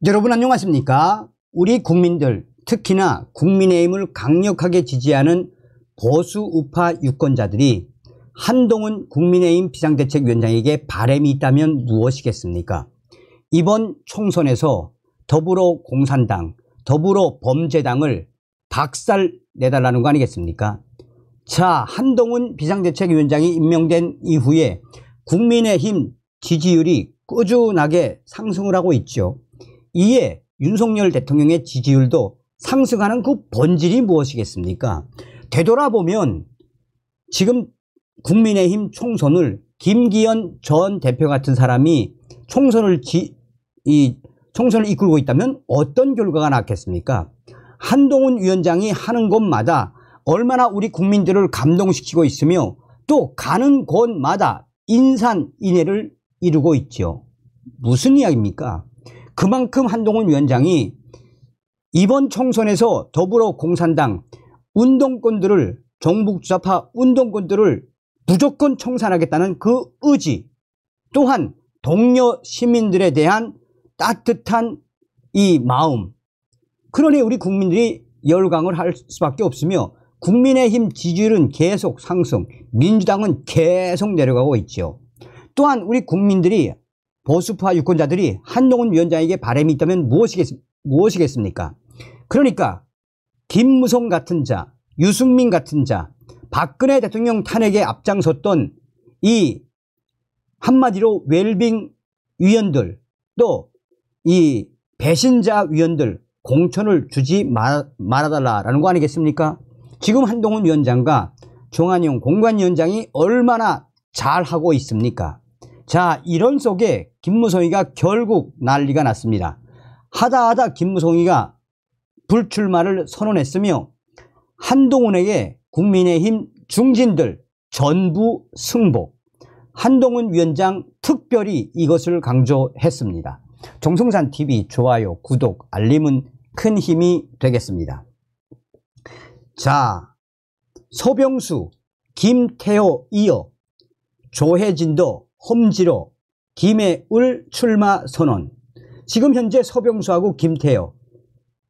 여러분 안녕하십니까? 우리 국민들, 특히나 국민의힘을 강력하게 지지하는 보수 우파 유권자들이 한동훈 국민의힘 비상대책위원장에게 바람이 있다면 무엇이겠습니까? 이번 총선에서 더불어공산당, 더불어범죄당을 박살내달라는 거 아니겠습니까? 자, 한동훈 비상대책위원장이 임명된 이후에 국민의힘 지지율이 꾸준하게 상승을 하고 있죠. 이에 윤석열 대통령의 지지율도 상승하는 그 본질이 무엇이겠습니까? 되돌아보면 지금 국민의힘 총선을 김기현 전 대표 같은 사람이 총선을 이끌고 있다면 어떤 결과가 났겠습니까? 한동훈 위원장이 하는 것마다 얼마나 우리 국민들을 감동시키고 있으며 또 가는 곳마다 인산인해를 이루고 있죠. 무슨 이야기입니까? 그만큼 한동훈 위원장이 이번 총선에서 더불어공산당 운동권들을, 정북주사파 운동권들을 무조건 청산하겠다는 그 의지, 또한 동료 시민들에 대한 따뜻한 이 마음, 그러니 우리 국민들이 열광을 할 수밖에 없으며 국민의힘 지지율은 계속 상승, 민주당은 계속 내려가고 있죠. 또한 우리 국민들이, 보수파 유권자들이 한동훈 위원장에게 바람이 있다면 무엇이겠습니까? 그러니까 김무성 같은 자, 유승민 같은 자, 박근혜 대통령 탄핵에 앞장섰던 이 한마디로 웰빙 위원들, 또 이 배신자 위원들 공천을 주지 말아달라는 거 아니겠습니까? 지금 한동훈 위원장과 정한용 공관위원장이 얼마나 잘하고 있습니까? 자, 이런 속에 김무성이가 결국 난리가 났습니다. 하다하다 김무성이가 불출마를 선언했으며 한동훈에게 국민의힘 중진들 전부 승복, 한동훈 위원장 특별히 이것을 강조했습니다. 정성산TV 좋아요, 구독, 알림은 큰 힘이 되겠습니다. 자, 서병수, 김태호 이어 조혜진도 험지로 김해을 출마 선언. 지금 현재 서병수하고 김태호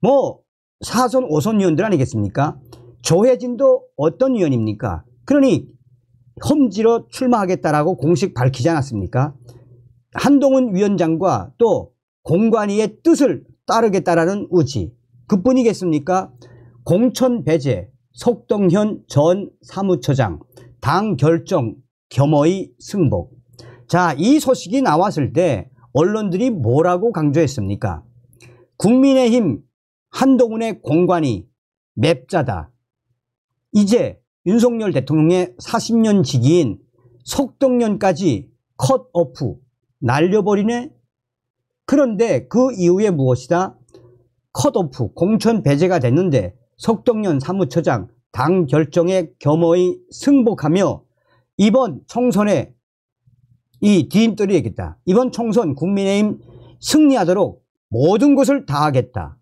뭐 4선 5선 의원들 아니겠습니까? 조혜진도 어떤 의원입니까? 그러니 험지로 출마하겠다라고 공식 밝히지 않았습니까? 한동훈 위원장과 또 공관위의 뜻을 따르겠다라는 의지, 그뿐이겠습니까? 공천 배제, 석동현 전 사무처장 당 결정 겸허히 승복. 자, 이 소식이 나왔을 때 언론들이 뭐라고 강조했습니까? 국민의힘 한동훈의 공관위 맵자다. 이제 윤석열 대통령의 40년 지기인 석동현까지 컷오프, 날려버리네? 그런데 그 이후에 무엇이다? 컷오프, 공천 배제가 됐는데 석동현 사무처장 당 결정에 겸허히 승복하며 이번 총선에 이 디딤돌이겠다. 이번 총선 국민의힘 승리하도록 모든 것을 다하겠다.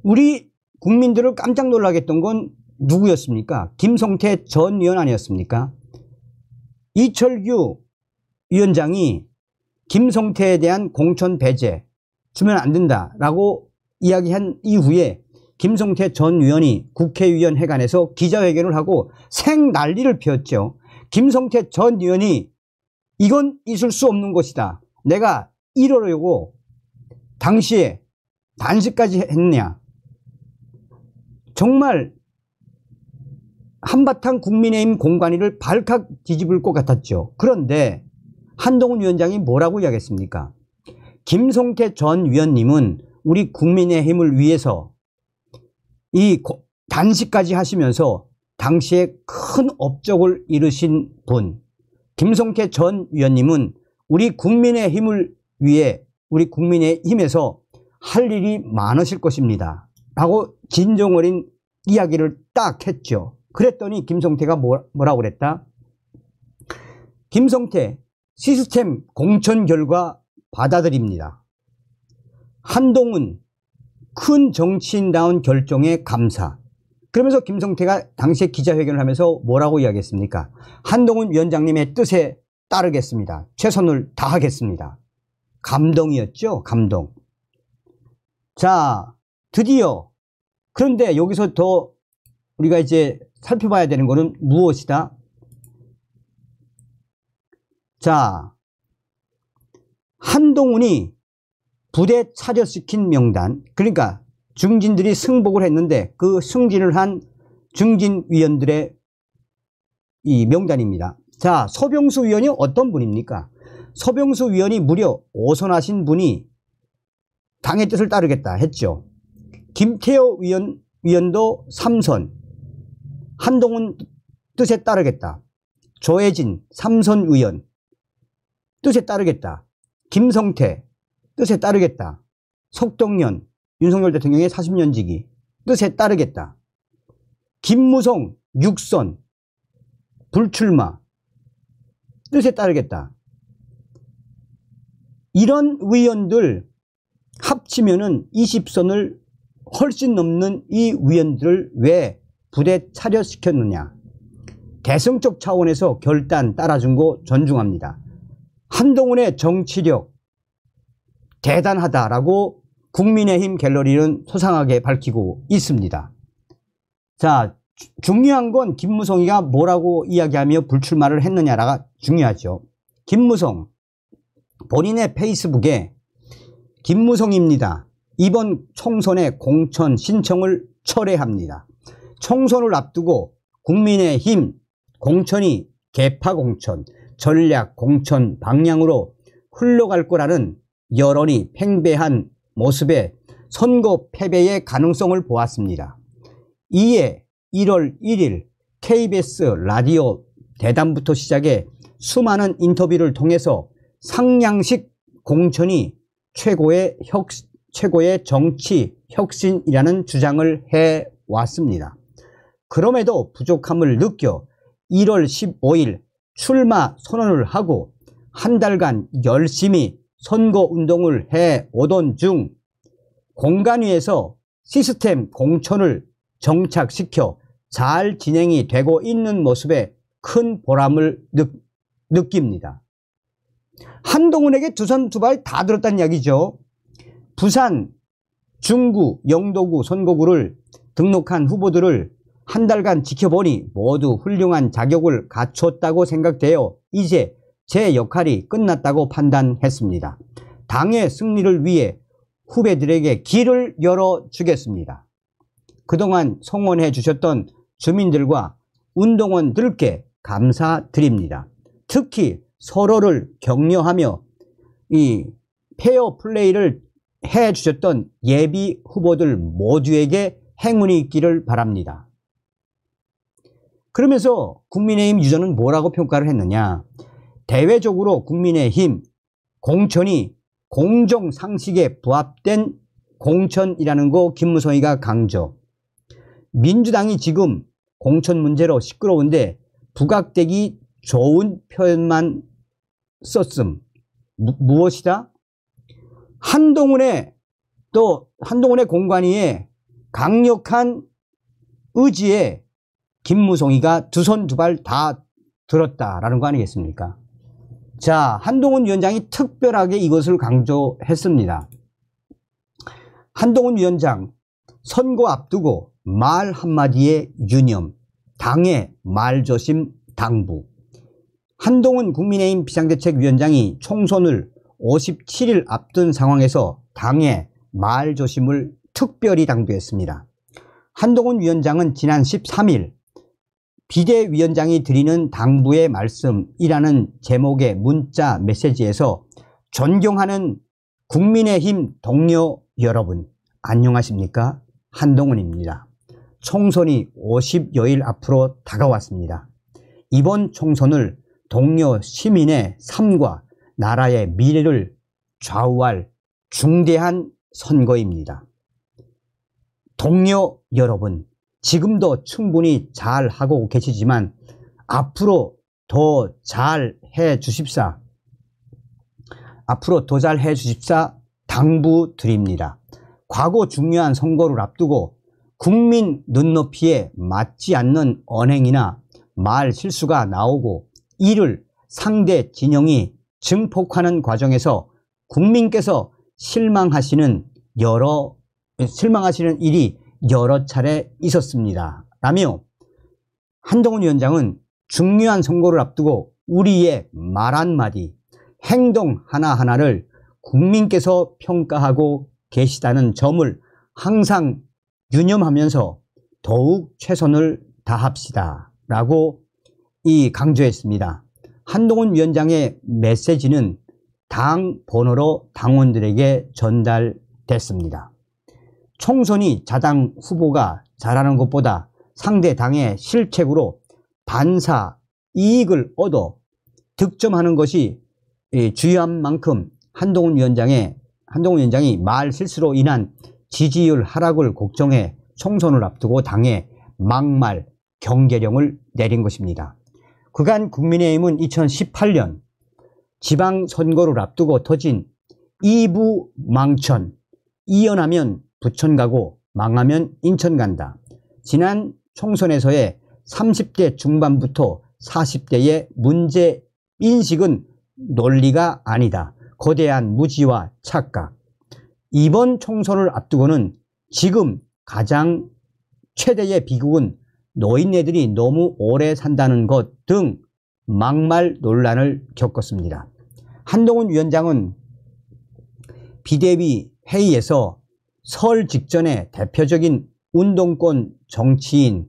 우리 국민들을 깜짝 놀라게 했던 건 누구였습니까? 김성태 전 의원 아니었습니까? 이철규 위원장이 김성태에 대한 공천 배제 주면 안 된다라고 이야기한 이후에 김성태 전 의원이 국회의원 회관에서 기자회견을 하고 생난리를 피웠죠. 김성태 전 의원이 이건 있을 수 없는 것이다. 내가 이러려고 당시에 단식까지 했느냐. 정말 한바탕 국민의힘 공관위를 발칵 뒤집을 것 같았죠. 그런데 한동훈 위원장이 뭐라고 이야기했습니까? 김성태 전 위원님은 우리 국민의힘을 위해서 이 단식까지 하시면서 당시에 큰 업적을 이루신 분, 김성태 전 위원님은 우리 국민의힘을 위해 우리 국민의힘에서 할 일이 많으실 것입니다 라고 진정 어린 이야기를 딱 했죠. 그랬더니 김성태가 뭐라고 그랬다? 김성태 시스템 공천 결과 받아들입니다. 한동훈 큰 정치인다운 결정에 감사. 그러면서 김성태가 당시에 기자회견을 하면서 뭐라고 이야기했습니까? 한동훈 위원장님의 뜻에 따르겠습니다. 최선을 다하겠습니다. 감동이었죠. 감동. 자, 드디어 그런데 여기서 더 우리가 이제 살펴봐야 되는 것은 무엇이다? 자, 한동훈이 부대 차려시킨 명단, 그러니까 중진들이 승복을 했는데 그 승진을 한 중진위원들의 이 명단입니다. 자, 서병수 위원이 어떤 분입니까? 서병수 위원이 무려 5선하신 분이 당의 뜻을 따르겠다 했죠. 김태호 위원도 3선, 한동훈 뜻에 따르겠다. 조혜진 3선 의원 뜻에 따르겠다. 김성태 뜻에 따르겠다. 석동연 윤석열 대통령의 40년 지기 뜻에 따르겠다. 김무성 6선 불출마 뜻에 따르겠다. 이런 의원들 합치면은 20선을 훨씬 넘는 이 의원들을 왜 부대 차려시켰느냐. 대승적 차원에서 결단 따라준 거 존중합니다. 한동훈의 정치력 대단하다라고 국민의힘 갤러리는 소상하게 밝히고 있습니다. 자, 중요한 건 김무성이가 뭐라고 이야기하며 불출마를 했느냐가 중요하죠. 김무성 본인의 페이스북에 김무성입니다. 이번 총선의 공천 신청을 철회합니다. 총선을 앞두고 국민의힘 공천이 개파 공천, 전략 공천 방향으로 흘러갈 거라는 여론이 팽배한 모습에 선거 패배의 가능성을 보았습니다. 이에 1월 1일 KBS 라디오 대담부터 시작해 수많은 인터뷰를 통해서 상향식 공천이 최고의 정치 혁신이라는 주장을 해왔습니다. 그럼에도 부족함을 느껴 1월 15일 출마 선언을 하고 한 달간 열심히 선거운동을 해오던 중 공관위에서 시스템 공천을 정착시켜 잘 진행이 되고 있는 모습에 큰 보람을 느낍니다. 한동훈에게 두 손 두 발 다 들었다는 이야기죠. 부산, 중구, 영도구, 선거구를 등록한 후보들을 한 달간 지켜보니 모두 훌륭한 자격을 갖췄다고 생각되어 이제 제 역할이 끝났다고 판단했습니다. 당의 승리를 위해 후배들에게 길을 열어주겠습니다. 그동안 성원해 주셨던 주민들과 운동원들께 감사드립니다. 특히 서로를 격려하며 이 페어 플레이를 해 주셨던 예비 후보들 모두에게 행운이 있기를 바랍니다. 그러면서 국민의힘 유저는 뭐라고 평가를 했느냐. 대외적으로 국민의힘 공천이 공정상식에 부합된 공천이라는 거 김무성이가 강조. 민주당이 지금 공천 문제로 시끄러운데 부각되기 좋은 표현만 썼음. 무엇이다? 한동훈의 공관위의 강력한 의지에 김무성이가 두 손 두 발 다 들었다라는 거 아니겠습니까? 자, 한동훈 위원장이 특별하게 이것을 강조했습니다. 한동훈 위원장 선거 앞두고 말 한마디에 유념, 당의 말조심 당부. 한동훈 국민의힘 비상대책위원장이 총선을 57일 앞둔 상황에서 당의 말조심을 특별히 당부했습니다. 한동훈 위원장은 지난 13일 비대위원장이 드리는 당부의 말씀이라는 제목의 문자 메시지에서 존경하는 국민의힘 동료 여러분 안녕하십니까? 한동훈입니다. 총선이 50여일 앞으로 다가왔습니다. 이번 총선을 동료 시민의 삶과 나라의 미래를 좌우할 중대한 선거입니다. 동료 여러분, 지금도 충분히 잘 하고 계시지만 앞으로 더 잘 해 주십사. 앞으로 더 잘 해 주십사 당부드립니다. 과거 중요한 선거를 앞두고 국민 눈높이에 맞지 않는 언행이나 말 실수가 나오고 이를 상대 진영이 증폭하는 과정에서 국민께서 실망하시는 일이 여러 차례 있었습니다. 라며 한동훈 위원장은 중요한 선거를 앞두고 우리의 말 한마디, 행동 하나하나를 국민께서 평가하고 계시다는 점을 항상 유념하면서 더욱 최선을 다합시다 라고 강조했습니다. 한동훈 위원장의 메시지는 당 번호로 당원들에게 전달됐습니다. 총선이 자당 후보가 잘하는 것보다 상대 당의 실책으로 반사 이익을 얻어 득점하는 것이 중요한 만큼 한동훈 위원장이 말 실수로 인한 지지율 하락을 걱정해 총선을 앞두고 당에 막말 경계령을 내린 것입니다. 그간 국민의힘은 2018년 지방선거를 앞두고 터진 이부망천, 이연하면 부천 가고 망하면 인천 간다. 지난 총선에서의 30대 중반부터 40대의 문제 인식은 논리가 아니다. 거대한 무지와 착각. 이번 총선을 앞두고는 지금 가장 최대의 비극은 노인네들이 너무 오래 산다는 것 등 막말 논란을 겪었습니다. 한동훈 위원장은 비대위 회의에서 설 직전에 대표적인 운동권 정치인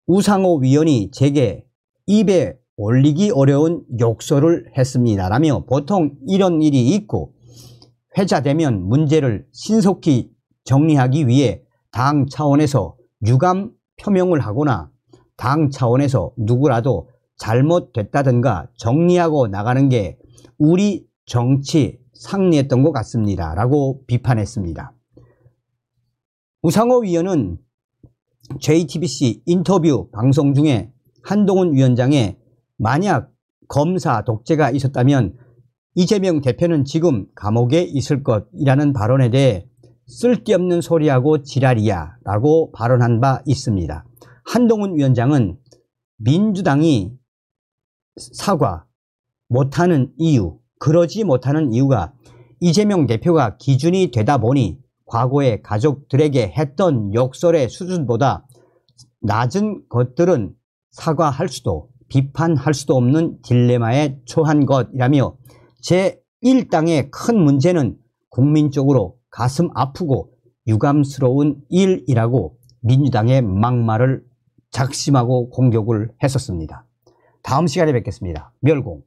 우상호 위원이 제게 입에 올리기 어려운 욕설을 했습니다. 라며 보통 이런 일이 있고 회자되면 문제를 신속히 정리하기 위해 당 차원에서 유감 표명을 하거나 당 차원에서 누구라도 잘못됐다든가 정리하고 나가는 게 우리 정치 상례였던 것 같습니다. 라고 비판했습니다. 우상호 위원은 JTBC 인터뷰 방송 중에 한동훈 위원장의 만약 검사 독재가 있었다면 이재명 대표는 지금 감옥에 있을 것이라는 발언에 대해 쓸데없는 소리하고 지랄이야 라고 발언한 바 있습니다. 한동훈 위원장은 민주당이 사과 못하는 이유, 그러지 못하는 이유가 이재명 대표가 기준이 되다 보니 과거에 가족들에게 했던 욕설의 수준보다 낮은 것들은 사과할 수도 비판할 수도 없는 딜레마에 처한 것이라며 제1당의 큰 문제는 국민적으로 가슴 아프고 유감스러운 일이라고 민주당의 막말을 작심하고 공격을 했었습니다. 다음 시간에 뵙겠습니다. 멸공.